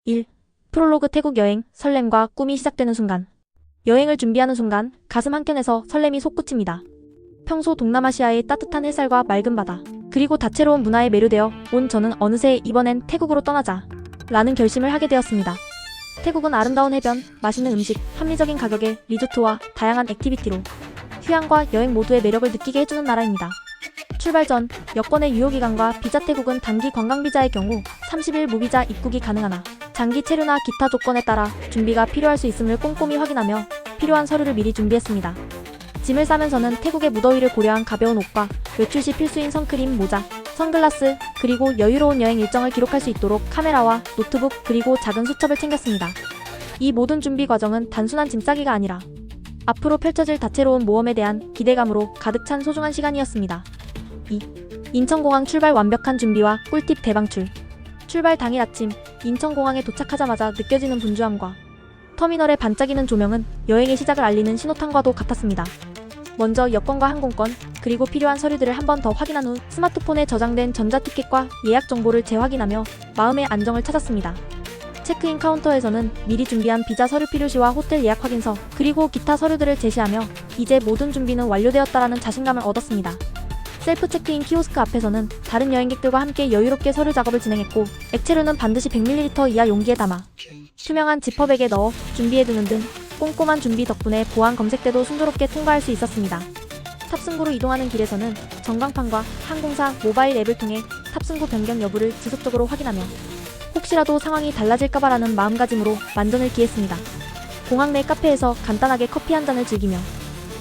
1. 프롤로그 태국 여행, 설렘과 꿈이 시작되는 순간. 여행을 준비하는 순간 가슴 한켠에서 설렘이 솟구칩니다. 평소 동남아시아의 따뜻한 햇살과 맑은 바다, 그리고 다채로운 문화에 매료되어 온 저는 어느새 이번엔 태국으로 떠나자 라는 결심을 하게 되었습니다. 태국은 아름다운 해변, 맛있는 음식, 합리적인 가격의 리조트와 다양한 액티비티로 휴양과 여행 모두의 매력을 느끼게 해주는 나라입니다. 출발 전 여권의 유효기간과 비자. 태국은 단기 관광비자의 경우 30일 무비자 입국이 가능하나 장기 체류나 기타 조건에 따라 준비가 필요할 수 있음을 꼼꼼히 확인하며 필요한 서류를 미리 준비했습니다. 짐을 싸면서는 태국의 무더위를 고려한 가벼운 옷과 외출 시 필수인 선크림, 모자, 선글라스, 그리고 여유로운 여행 일정을 기록할 수 있도록 카메라와 노트북, 그리고 작은 수첩을 챙겼습니다. 이 모든 준비 과정은 단순한 짐 싸기가 아니라 앞으로 펼쳐질 다채로운 모험에 대한 기대감으로 가득 찬 소중한 시간이었습니다. 2. 인천공항 출발. 완벽한 준비와 꿀팁 대방출. 출발 당일 아침, 인천공항에 도착하자마자 느껴지는 분주함과 터미널의 반짝이는 조명은 여행의 시작을 알리는 신호탄과도 같았습니다. 먼저 여권과 항공권, 그리고 필요한 서류들을 한 번 더 확인한 후 스마트폰에 저장된 전자티켓과 예약 정보를 재확인하며 마음의 안정을 찾았습니다. 체크인 카운터에서는 미리 준비한 비자 서류 필요시와 호텔 예약 확인서, 그리고 기타 서류들을 제시하며 이제 모든 준비는 완료되었다라는 자신감을 얻었습니다. 셀프 체크인 키오스크 앞에서는 다른 여행객들과 함께 여유롭게 서류 작업을 진행했고, 액체류는 반드시 100ml 이하 용기에 담아 투명한 지퍼백에 넣어 준비해두는 등 꼼꼼한 준비 덕분에 보안 검색 때도 순조롭게 통과할 수 있었습니다. 탑승구로 이동하는 길에서는 전광판과 항공사 모바일 앱을 통해 탑승구 변경 여부를 지속적으로 확인하며 혹시라도 상황이 달라질까봐라는 마음가짐으로 만전을 기했습니다. 공항 내 카페에서 간단하게 커피 한 잔을 즐기며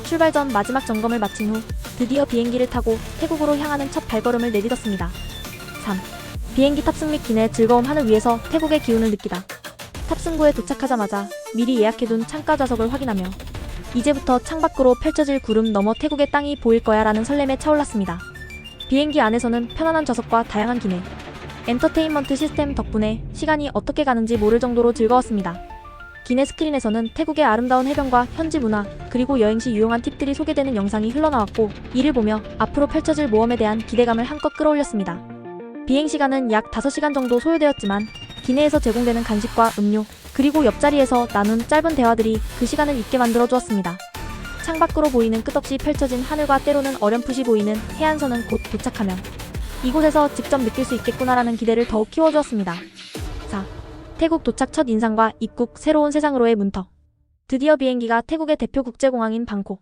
출발 전 마지막 점검을 마친 후 드디어 비행기를 타고 태국으로 향하는 첫 발걸음을 내딛었습니다. 3. 비행기 탑승 및 기내 즐거움. 하늘 위에서 태국의 기운을 느끼다. 탑승구에 도착하자마자 미리 예약해둔 창가 좌석을 확인하며 이제부터 창밖으로 펼쳐질 구름 너머 태국의 땅이 보일 거야 라는 설렘에 차올랐습니다. 비행기 안에서는 편안한 좌석과 다양한 기내, 엔터테인먼트 시스템 덕분에 시간이 어떻게 가는지 모를 정도로 즐거웠습니다. 기내 스크린에서는 태국의 아름다운 해변과 현지 문화, 그리고 여행 시 유용한 팁들이 소개되는 영상이 흘러나왔고, 이를 보며 앞으로 펼쳐질 모험에 대한 기대감을 한껏 끌어올렸습니다. 비행시간은 약 5시간 정도 소요되었지만 기내에서 제공되는 간식과 음료, 그리고 옆자리에서 나눈 짧은 대화들이 그 시간을 잊게 만들어주었습니다. 창밖으로 보이는 끝없이 펼쳐진 하늘과 때로는 어렴풋이 보이는 해안선은 곧 도착하면 이곳에서 직접 느낄 수 있겠구나라는 기대를 더욱 키워주었습니다. 4. 태국 도착. 첫 인상과 입국. 새로운 세상으로의 문턱. 드디어 비행기가 태국의 대표 국제공항인 방콕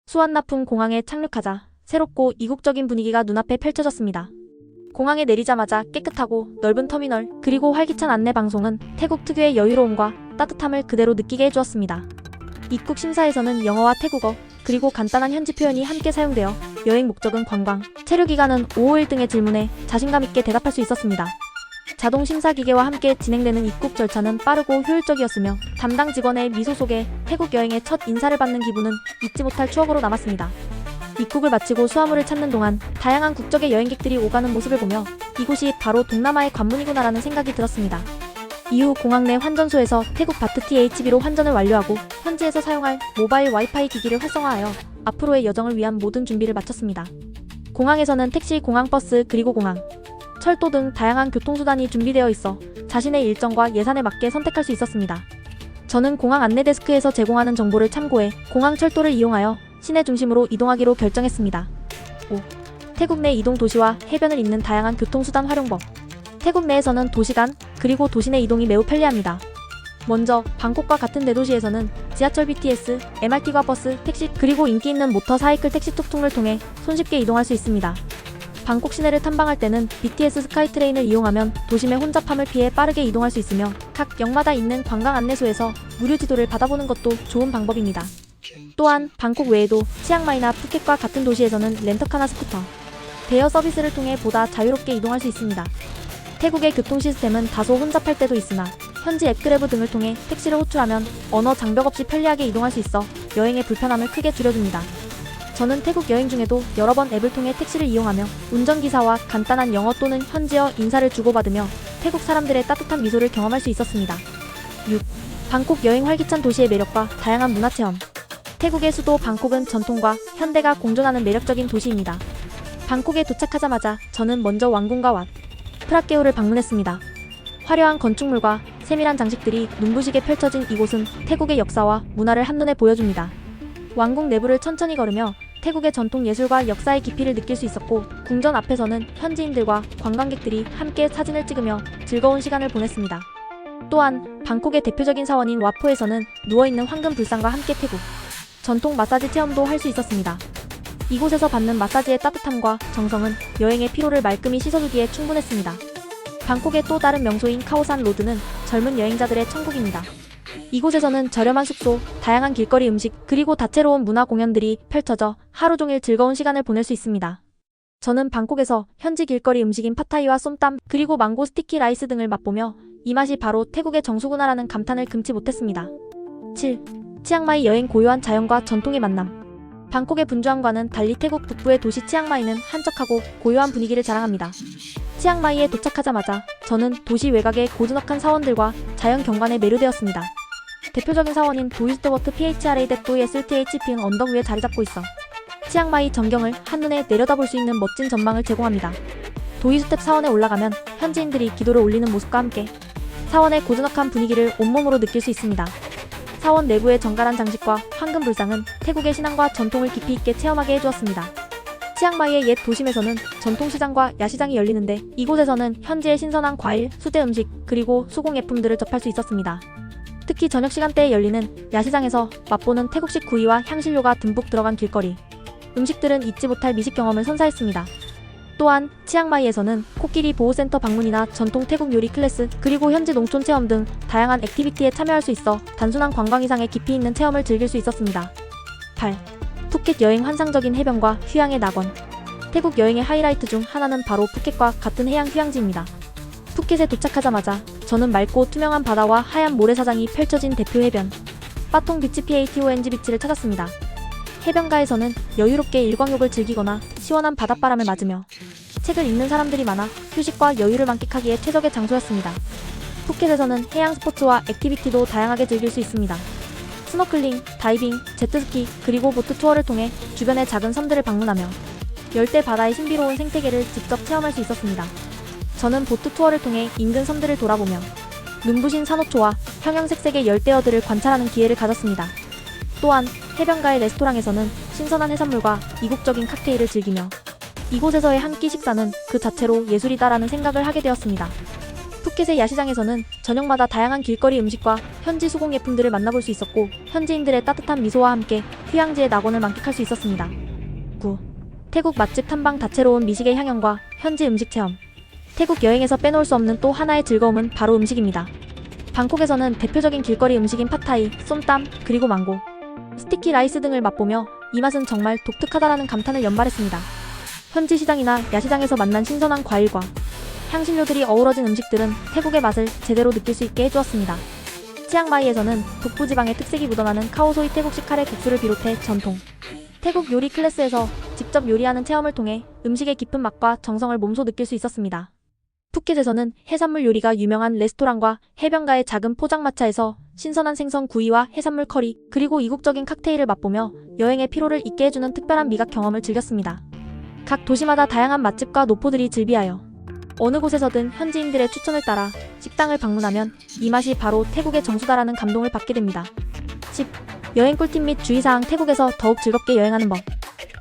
수완나풍 공항에 착륙하자 새롭고 이국적인 분위기가 눈앞에 펼쳐졌습니다. 공항에 내리자마자 깨끗하고 넓은 터미널, 그리고 활기찬 안내 방송은 태국 특유의 여유로움과 따뜻함을 그대로 느끼게 해주었습니다. 입국 심사에서는 영어와 태국어, 그리고 간단한 현지 표현이 함께 사용되어 여행 목적은 관광, 체류 기간은 5일 등의 질문에 자신감 있게 대답할 수 있었습니다. 자동 심사 기계와 함께 진행되는 입국 절차는 빠르고 효율적이었으며 담당 직원의 미소 속에 태국 여행의 첫 인사를 받는 기분은 잊지 못할 추억으로 남았습니다. 입국을 마치고 수화물을 찾는 동안 다양한 국적의 여행객들이 오가는 모습을 보며 이곳이 바로 동남아의 관문이구나라는 생각이 들었습니다. 이후 공항 내 환전소에서 태국 바트 THB로 환전을 완료하고 현지에서 사용할 모바일 와이파이 기기를 활성화하여 앞으로의 여정을 위한 모든 준비를 마쳤습니다. 공항에서는 택시, 공항버스, 그리고 공항, 철도 등 다양한 교통수단이 준비되어 있어 자신의 일정과 예산에 맞게 선택할 수 있었습니다. 저는 공항 안내 데스크에서 제공하는 정보를 참고해 공항 철도를 이용하여 시내 중심으로 이동하기로 결정했습니다. 5. 태국 내 이동. 도시와 해변을 잇는 다양한 교통수단 활용법. 태국 내에서는 도시간, 그리고 도시 내 이동이 매우 편리합니다. 먼저 방콕과 같은 대도시에서는 지하철, BTS, MRT과 버스, 택시, 그리고 인기 있는 모터 사이클 택시 툭툭을 통해 손쉽게 이동할 수 있습니다. 방콕 시내를 탐방할 때는 BTS 스카이트레인을 이용하면 도심의 혼잡함을 피해 빠르게 이동할 수 있으며 각 역마다 있는 관광 안내소에서 무료 지도를 받아보는 것도 좋은 방법입니다. 또한 방콕 외에도 치앙마이나 푸켓과 같은 도시에서는 렌터카나 스쿠터, 대여 서비스를 통해 보다 자유롭게 이동할 수 있습니다. 태국의 교통 시스템은 다소 혼잡할 때도 있으나 현지 앱 그래브 등을 통해 택시를 호출하면 언어 장벽 없이 편리하게 이동할 수 있어 여행의 불편함을 크게 줄여줍니다. 저는 태국 여행 중에도 여러 번 앱을 통해 택시를 이용하며 운전기사와 간단한 영어 또는 현지어 인사를 주고받으며 태국 사람들의 따뜻한 미소를 경험할 수 있었습니다. 6. 방콕 여행. 활기찬 도시의 매력과 다양한 문화체험. 태국의 수도 방콕은 전통과 현대가 공존하는 매력적인 도시입니다. 방콕에 도착하자마자 저는 먼저 왕궁과 왓 프라케오를 방문했습니다. 화려한 건축물과 세밀한 장식들이 눈부시게 펼쳐진 이곳은 태국의 역사와 문화를 한눈에 보여줍니다. 왕궁 내부를 천천히 걸으며 태국의 전통 예술과 역사의 깊이를 느낄 수 있었고, 궁전 앞에서는 현지인들과 관광객들이 함께 사진을 찍으며 즐거운 시간을 보냈습니다. 또한 방콕의 대표적인 사원인 와포에서는 누워있는 황금 불상과 함께 태국 전통 마사지 체험도 할 수 있었습니다. 이곳에서 받는 마사지의 따뜻함과 정성은 여행의 피로를 말끔히 씻어주기에 충분했습니다. 방콕의 또 다른 명소인 카오산 로드는 젊은 여행자들의 천국입니다. 이곳에서는 저렴한 숙소, 다양한 길거리 음식, 그리고 다채로운 문화 공연들이 펼쳐져 하루 종일 즐거운 시간을 보낼 수 있습니다. 저는 방콕에서 현지 길거리 음식인 팟타이와 쏨땀, 그리고 망고 스티키 라이스 등을 맛보며 이 맛이 바로 태국의 정수구나라는 감탄을 금치 못했습니다. 7. 치앙마이 여행. 고요한 자연과 전통의 만남. 방콕의 분주함과는 달리 태국 북부의 도시 치앙마이는 한적하고 고요한 분위기를 자랑합니다. 치앙마이에 도착하자마자 저는 도시 외곽의 고즈넉한 사원들과 자연 경관에 매료되었습니다. 대표적인 사원인 도이스트워트 PHRA-SLTHP은 언덕 위에 자리 잡고 있어 치앙마이 전경을 한눈에 내려다볼 수 있는 멋진 전망을 제공합니다. 도이스텝 사원에 올라가면 현지인들이 기도를 올리는 모습과 함께 사원의 고즈넉한 분위기를 온몸으로 느낄 수 있습니다. 사원 내부의 정갈한 장식과 황금 불상은 태국의 신앙과 전통을 깊이 있게 체험하게 해주었습니다. 치앙마이의 옛 도심에서는 전통시장과 야시장이 열리는데, 이곳에서는 현지의 신선한 과일, 수제 음식, 그리고 수공예품들을 접할 수 있었습니다. 특히 저녁 시간대에 열리는 야시장에서 맛보는 태국식 구이와 향신료가 듬뿍 들어간 길거리 음식들은 잊지 못할 미식 경험을 선사했습니다. 또한 치앙마이에서는 코끼리 보호센터 방문이나 전통 태국 요리 클래스, 그리고 현지 농촌 체험 등 다양한 액티비티에 참여할 수 있어 단순한 관광 이상의 깊이 있는 체험을 즐길 수 있었습니다. 8. 푸켓 여행. 환상적인 해변과 휴양의 낙원. 태국 여행의 하이라이트 중 하나는 바로 푸켓과 같은 해양 휴양지입니다. 푸켓에 도착하자마자 저는 맑고 투명한 바다와 하얀 모래사장이 펼쳐진 대표 해변 빠통 비치 PATONG 비치를 찾았습니다. 해변가에서는 여유롭게 일광욕을 즐기거나 시원한 바닷바람을 맞으며 책을 읽는 사람들이 많아 휴식과 여유를 만끽하기에 최적의 장소였습니다. 푸켓에서는 해양 스포츠와 액티비티도 다양하게 즐길 수 있습니다. 스노클링, 다이빙, 제트스키, 그리고 보트 투어를 통해 주변의 작은 섬들을 방문하며 열대 바다의 신비로운 생태계를 직접 체험할 수 있었습니다. 저는 보트 투어를 통해 인근 섬들을 돌아보며 눈부신 산호초와 형형색색의 열대어들을 관찰하는 기회를 가졌습니다. 또한 해변가의 레스토랑에서는 신선한 해산물과 이국적인 칵테일을 즐기며 이곳에서의 한 끼 식사는 그 자체로 예술이다라는 생각을 하게 되었습니다. 푸켓의 야시장에서는 저녁마다 다양한 길거리 음식과 현지 수공예품들을 만나볼 수 있었고, 현지인들의 따뜻한 미소와 함께 휴양지의 낙원을 만끽할 수 있었습니다. 9. 태국 맛집 탐방. 다채로운 미식의 향연과 현지 음식 체험. 태국 여행에서 빼놓을 수 없는 또 하나의 즐거움은 바로 음식입니다. 방콕에서는 대표적인 길거리 음식인 팟타이, 쏨땀, 그리고 망고 스티키 라이스 등을 맛보며 이 맛은 정말 독특하다라는 감탄을 연발했습니다. 현지 시장이나 야시장에서 만난 신선한 과일과 향신료들이 어우러진 음식들은 태국의 맛을 제대로 느낄 수 있게 해주었습니다. 치앙마이에서는 북부지방의 특색이 묻어나는 카오소이 태국식 카레 국수를 비롯해 전통 태국 요리 클래스에서 직접 요리하는 체험을 통해 음식의 깊은 맛과 정성을 몸소 느낄 수 있었습니다. 푸켓에서는 해산물 요리가 유명한 레스토랑과 해변가의 작은 포장마차에서 신선한 생선 구이와 해산물 커리, 그리고 이국적인 칵테일을 맛보며 여행의 피로를 잊게 해주는 특별한 미각 경험을 즐겼습니다. 각 도시마다 다양한 맛집과 노포들이 즐비하여 어느 곳에서든 현지인들의 추천을 따라 식당을 방문하면 이 맛이 바로 태국의 정수다라는 감동을 받게 됩니다. 10. 여행 꿀팁 및 주의사항. 태국에서 더욱 즐겁게 여행하는 법.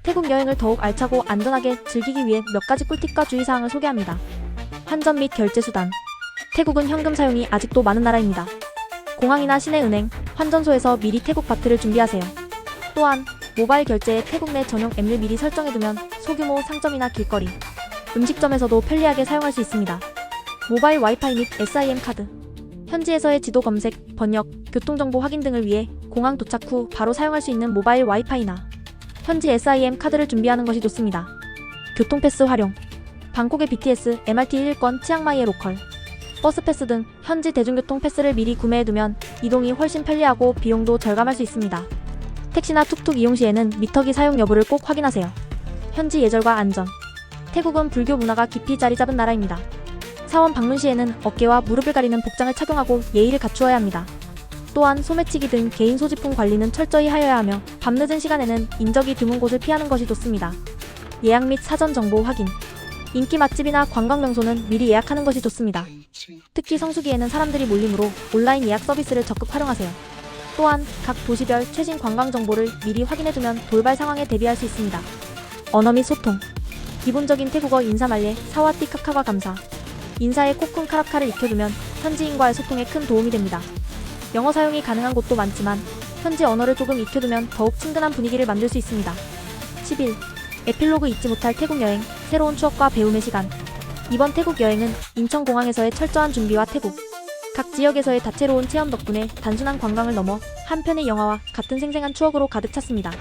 태국 여행을 더욱 알차고 안전하게 즐기기 위해 몇 가지 꿀팁과 주의사항을 소개합니다. 환전 및 결제 수단. 태국은 현금 사용이 아직도 많은 나라입니다. 공항이나 시내은행, 환전소에서 미리 태국 바트를 준비하세요. 또한 모바일 결제에 태국 내 전용 앱을 미리 설정해두면 소규모 상점이나 길거리, 음식점에서도 편리하게 사용할 수 있습니다. 모바일 와이파이 및 SIM 카드. 현지에서의 지도 검색, 번역, 교통정보 확인 등을 위해 공항 도착 후 바로 사용할 수 있는 모바일 와이파이나 현지 SIM 카드를 준비하는 것이 좋습니다. 교통패스 활용. 방콕의 BTS, MRT 1일권, 치앙마이의 로컬, 버스 패스 등 현지 대중교통 패스를 미리 구매해두면 이동이 훨씬 편리하고 비용도 절감할 수 있습니다. 택시나 툭툭 이용 시에는 미터기 사용 여부를 꼭 확인하세요. 현지 예절과 안전. 태국은 불교 문화가 깊이 자리 잡은 나라입니다. 사원 방문 시에는 어깨와 무릎을 가리는 복장을 착용하고 예의를 갖추어야 합니다. 또한 소매치기 등 개인 소지품 관리는 철저히 하여야 하며 밤늦은 시간에는 인적이 드문 곳을 피하는 것이 좋습니다. 예약 및 사전 정보 확인. 인기 맛집이나 관광 명소는 미리 예약하는 것이 좋습니다. 특히 성수기에는 사람들이 몰리므로 온라인 예약 서비스를 적극 활용하세요. 또한 각 도시별 최신 관광 정보를 미리 확인해두면 돌발 상황에 대비할 수 있습니다. 언어 및 소통. 기본적인 태국어 인사 말레 사와디 카카와 감사. 인사에 코쿤 카라카를 익혀두면 현지인과의 소통에 큰 도움이 됩니다. 영어 사용이 가능한 곳도 많지만 현지 언어를 조금 익혀두면 더욱 친근한 분위기를 만들 수 있습니다. 10일. 에필로그 잊지 못할 태국 여행, 새로운 추억과 배움의 시간. 이번 태국 여행은 인천공항에서의 철저한 준비와 태국 각 지역에서의 다채로운 체험 덕분에 단순한 관광을 넘어 한 편의 영화와 같은 생생한 추억으로 가득 찼습니다.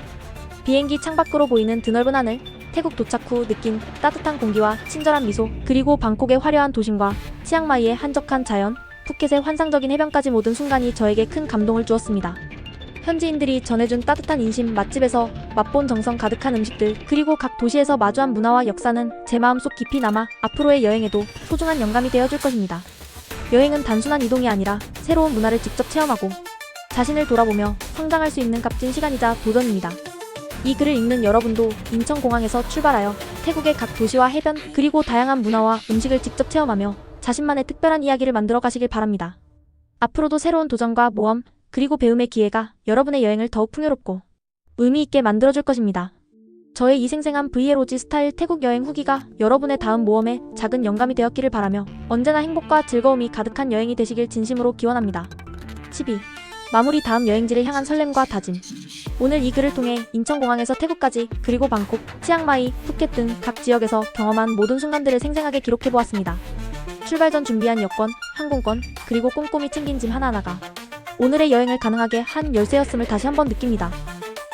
비행기 창밖으로 보이는 드넓은 하늘, 태국 도착 후 느낀 따뜻한 공기와 친절한 미소, 그리고 방콕의 화려한 도심과 치앙마이의 한적한 자연, 푸켓의 환상적인 해변까지 모든 순간이 저에게 큰 감동을 주었습니다. 현지인들이 전해준 따뜻한 인심, 맛집에서 맛본 정성 가득한 음식들, 그리고 각 도시에서 마주한 문화와 역사는 제 마음속 깊이 남아 앞으로의 여행에도 소중한 영감이 되어줄 것입니다. 여행은 단순한 이동이 아니라 새로운 문화를 직접 체험하고 자신을 돌아보며 성장할 수 있는 값진 시간이자 도전입니다. 이 글을 읽는 여러분도 인천공항에서 출발하여 태국의 각 도시와 해변, 그리고 다양한 문화와 음식을 직접 체험하며 자신만의 특별한 이야기를 만들어 가시길 바랍니다. 앞으로도 새로운 도전과 모험, 그리고 배움의 기회가 여러분의 여행을 더욱 풍요롭고 의미있게 만들어줄 것입니다. 저의 이 생생한 브이로그 스타일 태국 여행 후기가 여러분의 다음 모험에 작은 영감이 되었기를 바라며 언제나 행복과 즐거움이 가득한 여행이 되시길 진심으로 기원합니다. 12. 마무리. 다음 여행지를 향한 설렘과 다짐. 오늘 이 글을 통해 인천공항에서 태국까지, 그리고 방콕, 치앙마이, 푸켓 등 각 지역에서 경험한 모든 순간들을 생생하게 기록해보았습니다. 출발 전 준비한 여권, 항공권, 그리고 꼼꼼히 챙긴 짐 하나하나가 오늘의 여행을 가능하게 한 열쇠였음을 다시 한번 느낍니다.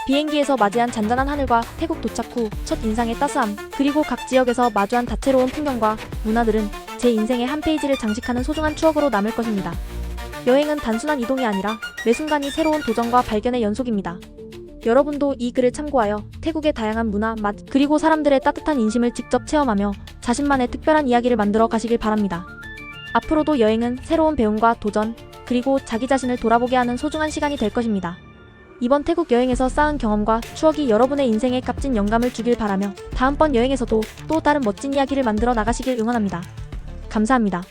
비행기에서 맞이한 잔잔한 하늘과 태국 도착 후 첫 인상의 따스함, 그리고 각 지역에서 마주한 다채로운 풍경과 문화들은 제 인생의 한 페이지를 장식하는 소중한 추억으로 남을 것입니다. 여행은 단순한 이동이 아니라 매 순간이 새로운 도전과 발견의 연속입니다. 여러분도 이 글을 참고하여 태국의 다양한 문화, 맛, 그리고 사람들의 따뜻한 인심을 직접 체험하며 자신만의 특별한 이야기를 만들어 가시길 바랍니다. 앞으로도 여행은 새로운 배움과 도전, 그리고 자기 자신을 돌아보게 하는 소중한 시간이 될 것입니다. 이번 태국 여행에서 쌓은 경험과 추억이 여러분의 인생에 값진 영감을 주길 바라며 다음번 여행에서도 또 다른 멋진 이야기를 만들어 나가시길 응원합니다. 감사합니다.